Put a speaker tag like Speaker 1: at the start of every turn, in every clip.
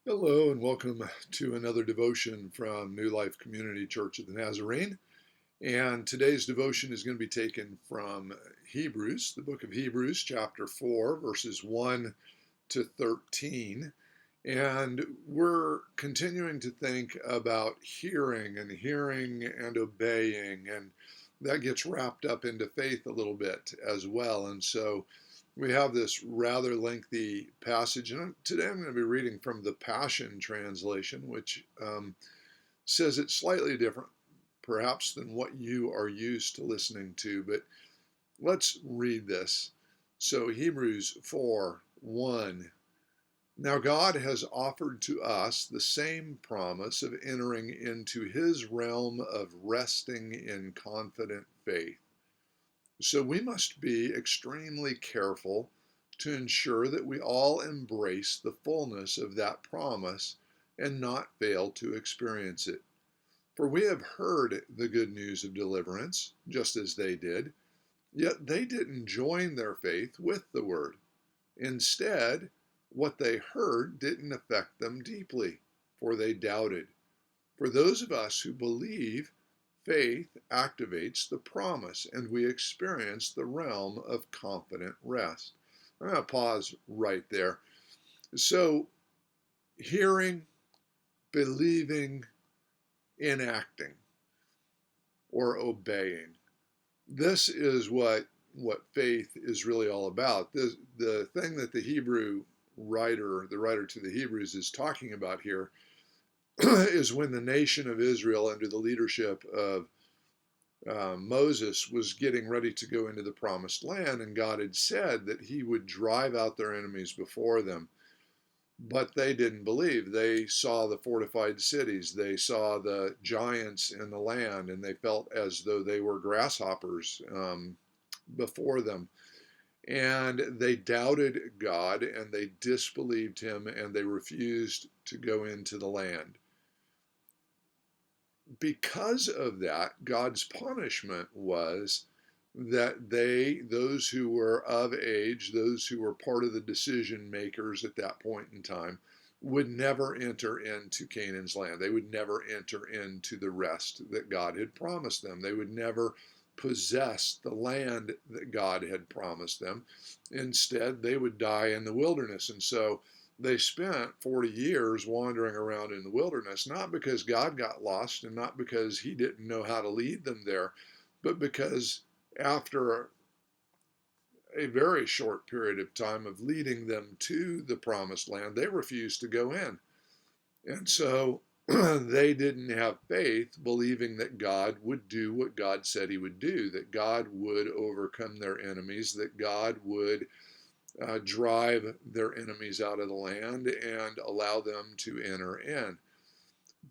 Speaker 1: Hello and welcome to another devotion from New Life Community Church of the Nazarene. And today's devotion is going to be taken from Hebrews, the book of Hebrews, chapter 4, verses 1 to 13. And we're continuing to think about hearing and obeying. And that gets wrapped up into faith a little bit as well. And so we have this rather lengthy passage. And today I'm going to be reading from the Passion Translation, which says it's slightly different, perhaps, than what you are used to listening to. But let's read this. So, Hebrews 4:1. Now God has offered to us the same promise of entering into his realm of resting in confident faith. So we must be extremely careful to ensure that we all embrace the fullness of that promise and not fail to experience it. For we have heard the good news of deliverance, just as they did, yet they didn't join their faith with the word. Instead, what they heard didn't affect them deeply, for they doubted. For those of us who believe, faith activates the promise, and we experience the realm of confident rest. I'm going to pause right there. So, hearing, believing, enacting, or obeying. This is what faith is really all about. The thing that the writer to the Hebrews, is talking about here is when the nation of Israel, under the leadership of Moses, was getting ready to go into the promised land, and God had said that he would drive out their enemies before them. But they didn't believe. They saw the fortified cities, they saw the giants in the land, and they felt as though they were grasshoppers before them. And they doubted God, and they disbelieved him, and they refused to go into the land. Because of that, God's punishment was that those who were of age, those who were part of the decision makers at that point in time, would never enter into Canaan's land. They would never enter into the rest that God had promised them. They would never possess the land that God had promised them. Instead, they would die in the wilderness. And so they spent 40 years wandering around in the wilderness, not because God got lost and not because he didn't know how to lead them there, but because after a very short period of time of leading them to the promised land, they refused to go in. And so they didn't have faith, believing that God would do what God said he would do, that God would overcome their enemies, that God would drive their enemies out of the land and allow them to enter in.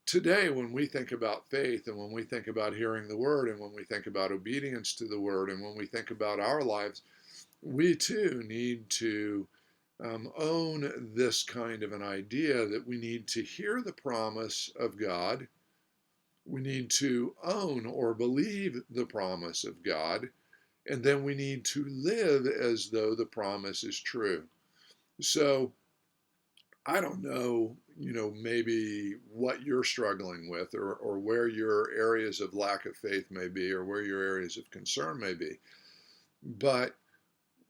Speaker 1: Today, when we think about faith and when we think about hearing the word and when we think about obedience to the word and when we think about our lives, we too need to own this kind of an idea that we need to hear the promise of God. We need to own or believe the promise of God. And then we need to live as though the promise is true. So I don't know, maybe what you're struggling with or where your areas of lack of faith may be or where your areas of concern may be. But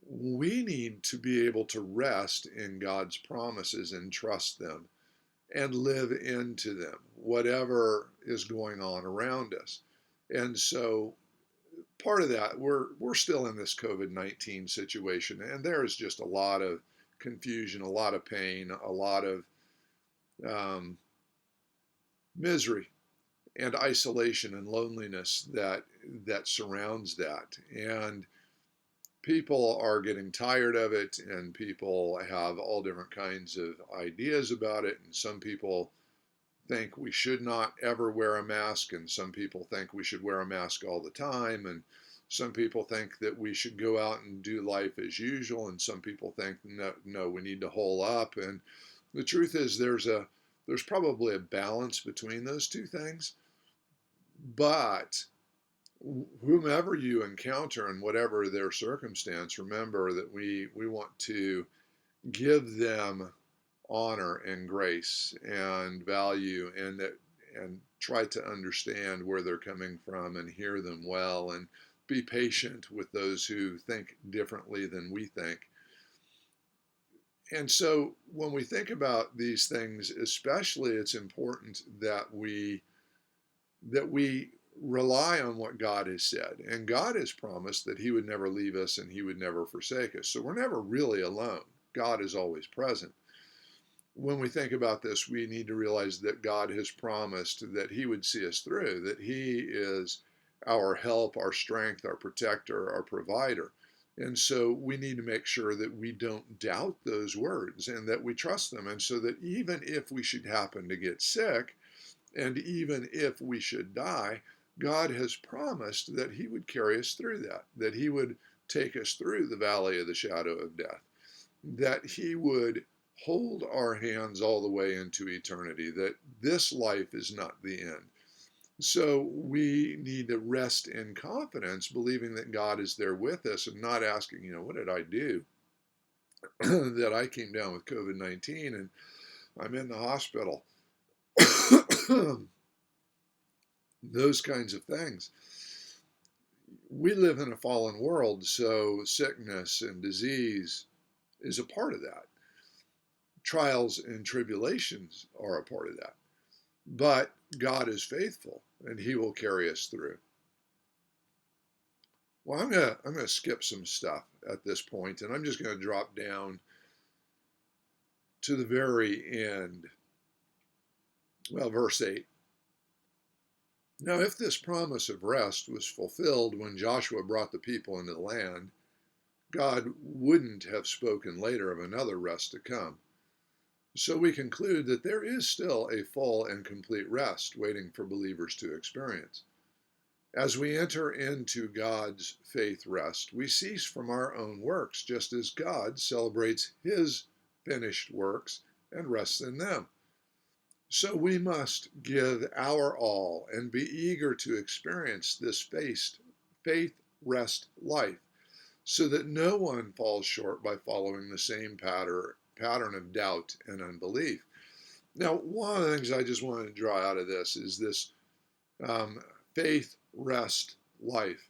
Speaker 1: we need to be able to rest in God's promises and trust them and live into them, whatever is going on around us. And so part of that, we're still in this COVID-19 situation, and there is just a lot of confusion, a lot of pain, a lot of misery and isolation and loneliness that surrounds that. And people are getting tired of it, and people have all different kinds of ideas about it. And some people think we should not ever wear a mask, and some people think we should wear a mask all the time, and some people think that we should go out and do life as usual, and some people think no, we need to hole up. And the truth is there's probably a balance between those two things. But whomever you encounter and whatever their circumstance, remember that we want to give them honor and grace and value, and try to understand where they're coming from and hear them well, and be patient with those who think differently than we think. And so when we think about these things, especially, it's important that we rely on what God has said. And God has promised that he would never leave us and he would never forsake us. So we're never really alone. God is always present. When we think about this, we need to realize that God has promised that he would see us through, that he is our help, our strength, our protector, our provider. And so we need to make sure that we don't doubt those words and that we trust them. And so that even if we should happen to get sick, and even if we should die, God has promised that he would carry us through that he would take us through the valley of the shadow of death, that he would hold our hands all the way into eternity, that this life is not the end. So we need to rest in confidence, believing that God is there with us and not asking, what did I do that I came down with COVID-19 and I'm in the hospital? Those kinds of things. We live in a fallen world, so sickness and disease is a part of that. Trials and tribulations are a part of that. But God is faithful and he will carry us through. Well, I'm gonna skip some stuff at this point, and I'm just gonna drop down to the very end. Well, verse 8. Now, if this promise of rest was fulfilled when Joshua brought the people into the land, God wouldn't have spoken later of another rest to come. So we conclude that there is still a full and complete rest waiting for believers to experience. As we enter into God's faith rest, we cease from our own works, just as God celebrates his finished works and rests in them. So we must give our all and be eager to experience this faith rest life, so that no one falls short by following the same pattern of doubt and unbelief. Now, one of the things I just wanted to draw out of this is this faith rest life.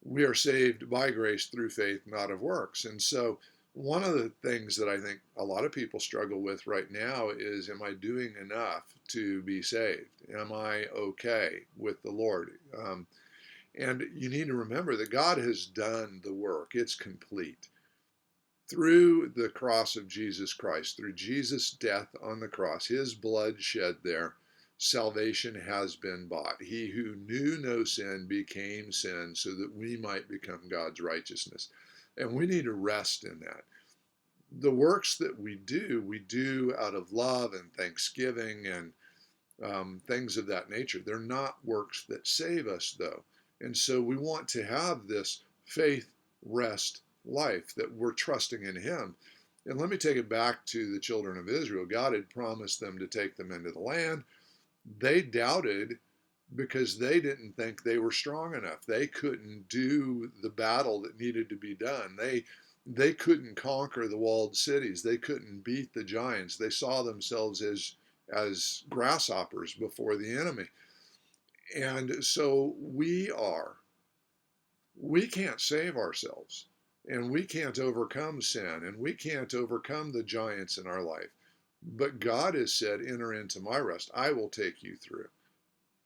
Speaker 1: We are saved by grace through faith, not of works. And so one of the things that I think a lot of people struggle with right now is, am I doing enough to be saved? Am I okay with the Lord? And you need to remember that God has done the work. It's complete. Through the cross of Jesus Christ, through Jesus' death on the cross, his blood shed there, salvation has been bought. He who knew no sin became sin so that we might become God's righteousness. And we need to rest in that. The works that we do out of love and thanksgiving and things of that nature. They're not works that save us, though. And so we want to have this faith rest life, that we're trusting in him. And let me take it back to the children of Israel. God had promised them to take them into the land. They doubted because they didn't think they were strong enough. They couldn't do the battle that needed to be done. They couldn't conquer the walled cities. They couldn't beat the giants. They saw themselves as grasshoppers before the enemy. And so we can't save ourselves, and we can't overcome sin, and we can't overcome the giants in our life. But God has said, enter into my rest. I will take you through.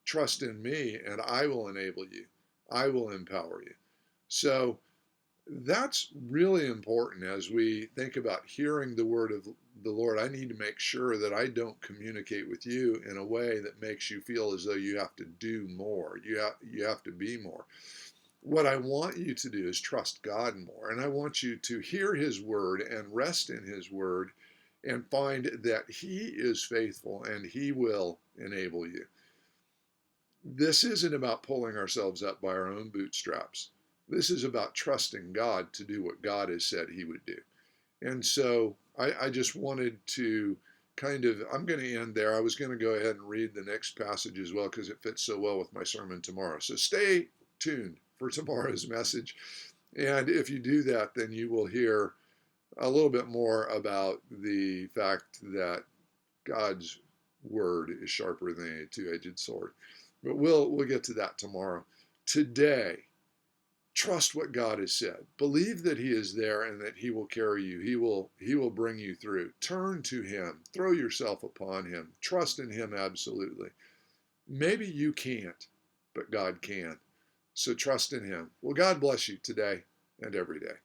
Speaker 1: Trust in me, and I will enable you. I will empower you. So that's really important as we think about hearing the word of the Lord. I need to make sure that I don't communicate with you in a way that makes you feel as though you have to do more. You have to be more. What I want you to do is trust God more. And I want you to hear his word and rest in his word and find that he is faithful and he will enable you. This isn't about pulling ourselves up by our own bootstraps. This is about trusting God to do what God has said he would do. And so I just wanted to I'm going to end there. I was going to go ahead and read the next passage as well because it fits so well with my sermon tomorrow. So stay tuned for tomorrow's message. And if you do that, then you will hear a little bit more about the fact that God's word is sharper than a two-edged sword. But we'll get to that tomorrow. Today, trust what God has said. Believe that He is there and that He will carry you. He will bring you through. Turn to Him. Throw yourself upon Him. Trust in Him absolutely. Maybe you can't, but God can. So trust in Him. Well, God bless you today and every day.